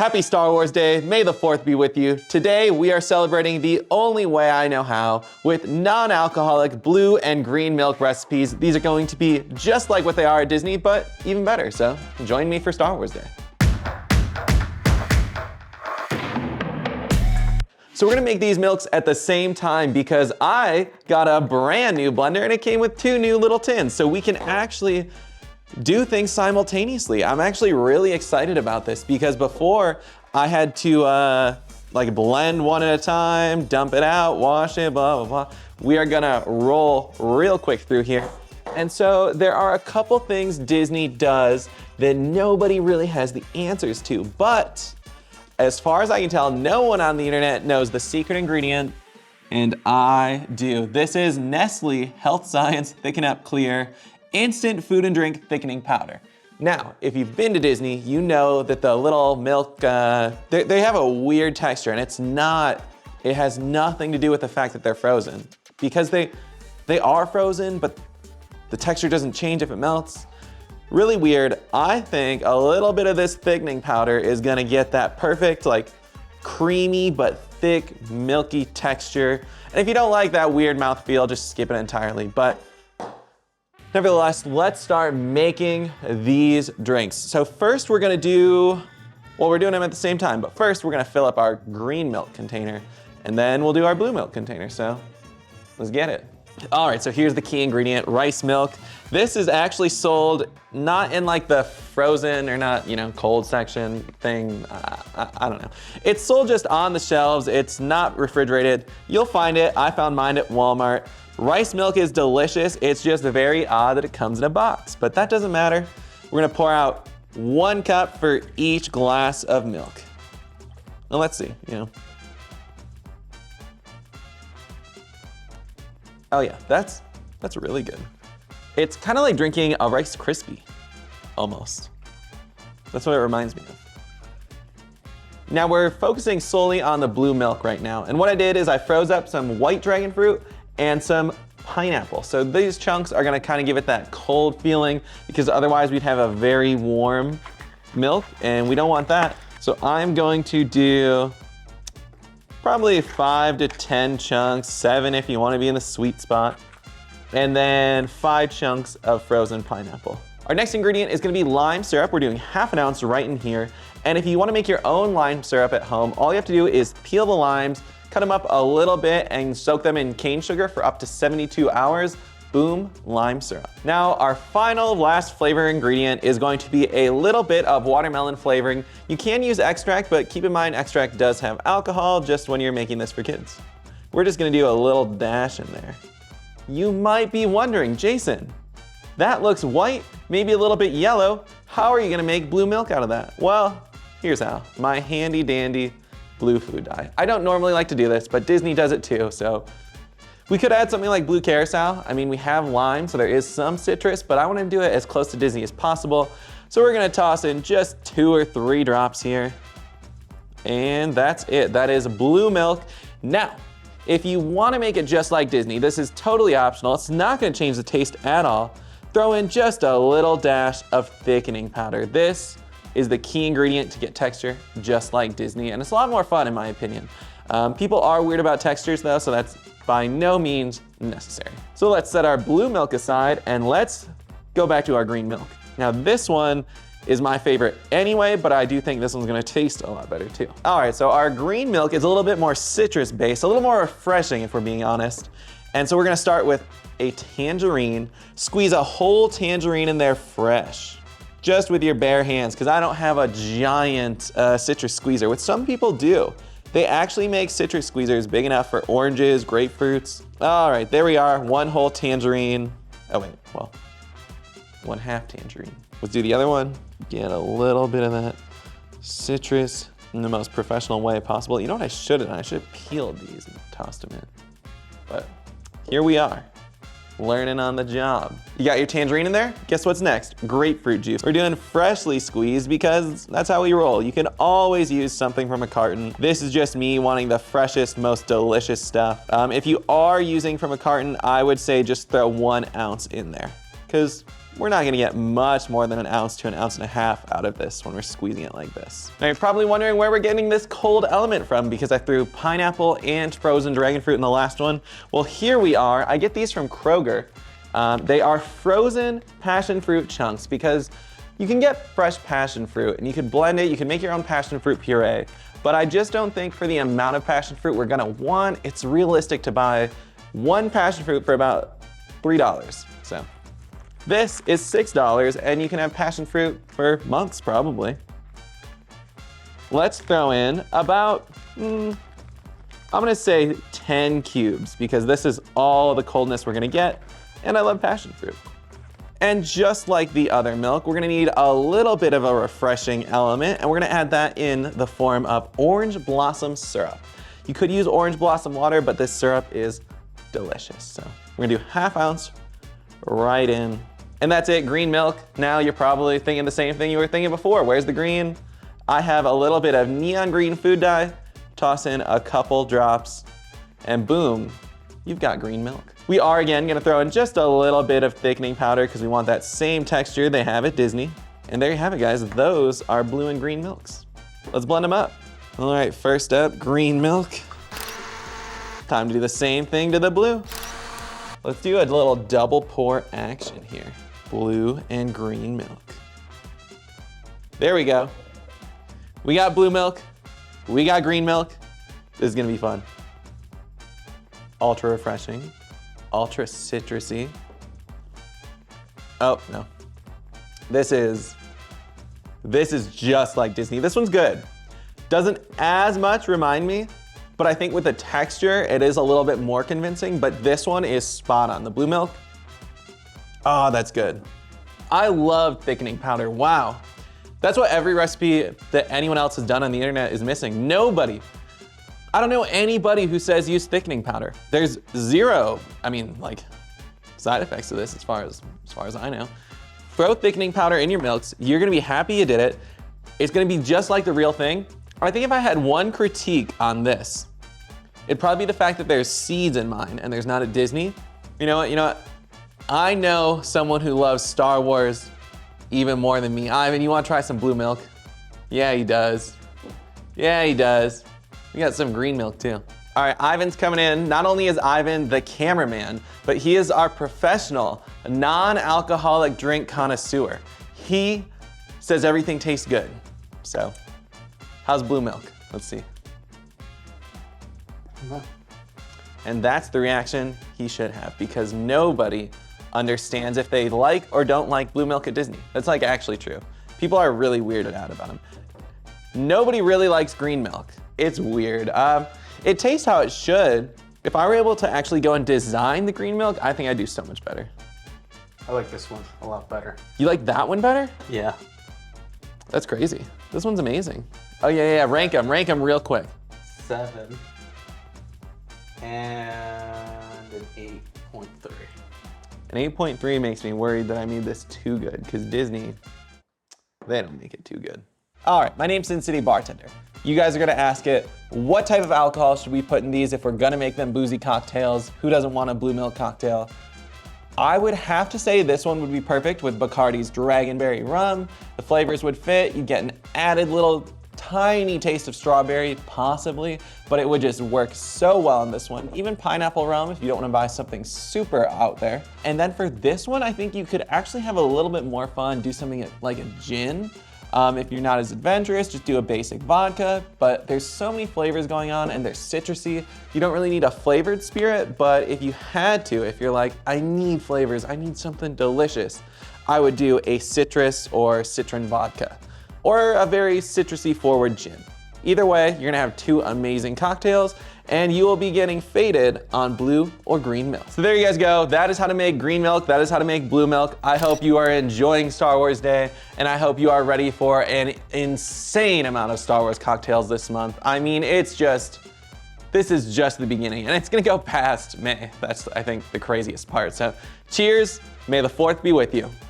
Happy Star Wars Day. May the 4th be with you. Today, we are celebrating the only way I know how with non-alcoholic blue and green milk recipes. These are going to be just like what they are at Disney, but even better. So join me for Star Wars Day. So we're gonna make these milks at the same time because I got a brand new blender and it came with 2 new little tins. So we can actually do things simultaneously. I'm actually really excited about this because before I had to like blend one at a time, dump it out, wash it, blah, blah, blah. We are gonna roll real quick through here. And so there are a couple things Disney does that nobody really has the answers to, but as far as I can tell, no one on the internet knows the secret ingredient, and I do. This is Nestle Health Science Thicken Up Clear Instant Food and Drink Thickening Powder. Now, if you've been to Disney, you know that the little milk, they have a weird texture, and it has nothing to do with the fact that they're frozen. Because they are frozen, but the texture doesn't change if it melts. Really weird. I think a little bit of this thickening powder is gonna get that perfect, like, creamy but thick, milky texture. And if you don't like that weird mouthfeel, just skip it entirely. But nevertheless, let's start making these drinks. So first we're gonna we're doing them at the same time, but first we're gonna fill up our green milk container and then we'll do our blue milk container, so let's get it. All right, so here's the key ingredient, rice milk. This is actually sold not in like the frozen or not, cold section thing. I don't know. It's sold just on the shelves. It's not refrigerated. You'll find it. I found mine at Walmart. Rice milk is delicious. It's just very odd that it comes in a box, but that doesn't matter. We're gonna pour out 1 cup for each glass of milk. Now let's see, Oh yeah, that's really good. It's kind of like drinking a Rice Krispie, almost. That's what it reminds me of. Now we're focusing solely on the blue milk right now. And what I did is I froze up some white dragon fruit and some pineapple. So these chunks are gonna kind of give it that cold feeling because otherwise we'd have a very warm milk and we don't want that. So I'm going to do probably 5 to 10 chunks, 7 if you want to be in the sweet spot, and then 5 chunks of frozen pineapple. Our next ingredient is going to be lime syrup. We're doing 1/2 ounce right in here. And if you want to make your own lime syrup at home, all you have to do is peel the limes, cut them up a little bit, and soak them in cane sugar for up to 72 hours. Boom, lime syrup. Now, our final last flavor ingredient is going to be a little bit of watermelon flavoring. You can use extract, but keep in mind extract does have alcohol just when you're making this for kids. We're just gonna do a little dash in there. You might be wondering, Jason, that looks white, maybe a little bit yellow. How are you gonna make blue milk out of that? Well, here's how. My handy dandy blue food dye. I don't normally like to do this, but Disney does it too, so we could add something like blue carousel. I mean, we have lime, so there is some citrus, but I want to do it as close to Disney as possible. So we're gonna toss in just 2 or 3 drops here. And that's it, that is blue milk. Now, if you wanna make it just like Disney, this is totally optional. It's not gonna change the taste at all. Throw in just a little dash of thickening powder. This is the key ingredient to get texture just like Disney, and it's a lot more fun in my opinion. People are weird about textures though, so that's by no means necessary. So let's set our blue milk aside and let's go back to our green milk. Now this one is my favorite anyway, but I do think this one's gonna taste a lot better too. All right, so our green milk is a little bit more citrus based, a little more refreshing if we're being honest. And so we're gonna start with a tangerine, squeeze a whole tangerine in there fresh, just with your bare hands, because I don't have a giant citrus squeezer, which some people do. They actually make citrus squeezers big enough for oranges, grapefruits. All right, there we are, 1 whole tangerine. Oh wait, well, 1/2 tangerine. Let's do the other one. Get a little bit of that citrus in the most professional way possible. You know what I should have done? I should have peeled these and tossed them in. But here we are, learning on the job. You got your tangerine in there? Guess what's next? Grapefruit juice. We're doing freshly squeezed because that's how we roll. You can always use something from a carton. This is just me wanting the freshest, most delicious stuff. If you are using from a carton, I would say just throw 1 ounce in there because we're not gonna get much more than an ounce to an ounce and a half out of this when we're squeezing it like this. Now you're probably wondering where we're getting this cold element from because I threw pineapple and frozen dragon fruit in the last one. Well, here we are. I get these from Kroger. They are frozen passion fruit chunks because you can get fresh passion fruit and you can blend it, you can make your own passion fruit puree, but I just don't think for the amount of passion fruit we're gonna want, it's realistic to buy one passion fruit for about $3. So this is $6 and you can have passion fruit for months probably. Let's throw in about, I'm gonna say 10 cubes because this is all the coldness we're gonna get, and I love passion fruit. And just like the other milk, we're gonna need a little bit of a refreshing element, and we're gonna add that in the form of orange blossom syrup. You could use orange blossom water, but this syrup is delicious. So we're gonna do ½ ounce right in. And that's it, green milk. Now you're probably thinking the same thing you were thinking before. Where's the green? I have a little bit of neon green food dye, toss in a couple drops, and boom, you've got green milk. We are again gonna throw in just a little bit of thickening powder because we want that same texture they have at Disney. And there you have it, guys. Those are blue and green milks. Let's blend them up. All right, first up, green milk. Time to do the same thing to the blue. Let's do a little double pour action here. Blue and green milk. There we go. We got blue milk, we got green milk. This is gonna be fun. Ultra refreshing, ultra citrusy. Oh, no. This is just like Disney. This one's good. Doesn't as much remind me, but I think with the texture, it is a little bit more convincing, but this one is spot on. The blue milk, oh, that's good. I love thickening powder, wow. That's what every recipe that anyone else has done on the internet is missing. Nobody. I don't know anybody who says use thickening powder. There's zero, side effects to this as far as I know. Throw thickening powder in your milks. You're gonna be happy you did it. It's gonna be just like the real thing. I think if I had one critique on this, it'd probably be the fact that there's seeds in mine and there's not at Disney. You know what? I know someone who loves Star Wars even more than me. Ivan, you wanna try some blue milk? Yeah, he does. Yeah, he does. We got some green milk too. All right, Ivan's coming in. Not only is Ivan the cameraman, but he is our professional, non-alcoholic drink connoisseur. He says everything tastes good. So, how's blue milk? Let's see. And that's the reaction he should have because nobody understands if they like or don't like blue milk at Disney. That's actually true. People are really weirded out about them. Nobody really likes green milk. It's weird. It tastes how it should. If I were able to actually go and design the green milk, I think I'd do so much better. I like this one a lot better. You like that one better? Yeah. That's crazy. This one's amazing. Oh yeah, rank them real quick. 7 and an 8.3. An 8.3 makes me worried that I made this too good because Disney, they don't make it too good. All right, my name's Sin City Bartender. You guys are gonna ask it, what type of alcohol should we put in these if we're gonna make them boozy cocktails? Who doesn't want a blue milk cocktail? I would have to say this one would be perfect with Bacardi's Dragonberry rum. The flavors would fit. You'd get an added little tiny taste of strawberry, possibly, but it would just work so well in this one. Even pineapple rum if you don't want to buy something super out there. And then for this one, I think you could actually have a little bit more fun, do something like a gin. If you're not as adventurous, just do a basic vodka, but there's so many flavors going on and they're citrusy. You don't really need a flavored spirit, but if you had to, if you're like, I need flavors, I need something delicious, I would do a citrus or citron vodka, or a very citrusy forward gin. Either way, you're gonna have two amazing cocktails and you will be getting faded on blue or green milk. So there you guys go. That is how to make green milk. That is how to make blue milk. I hope you are enjoying Star Wars Day and I hope you are ready for an insane amount of Star Wars cocktails this month. I mean, this is just the beginning and it's gonna go past May. That's, I think, the craziest part. So cheers, may the 4th be with you.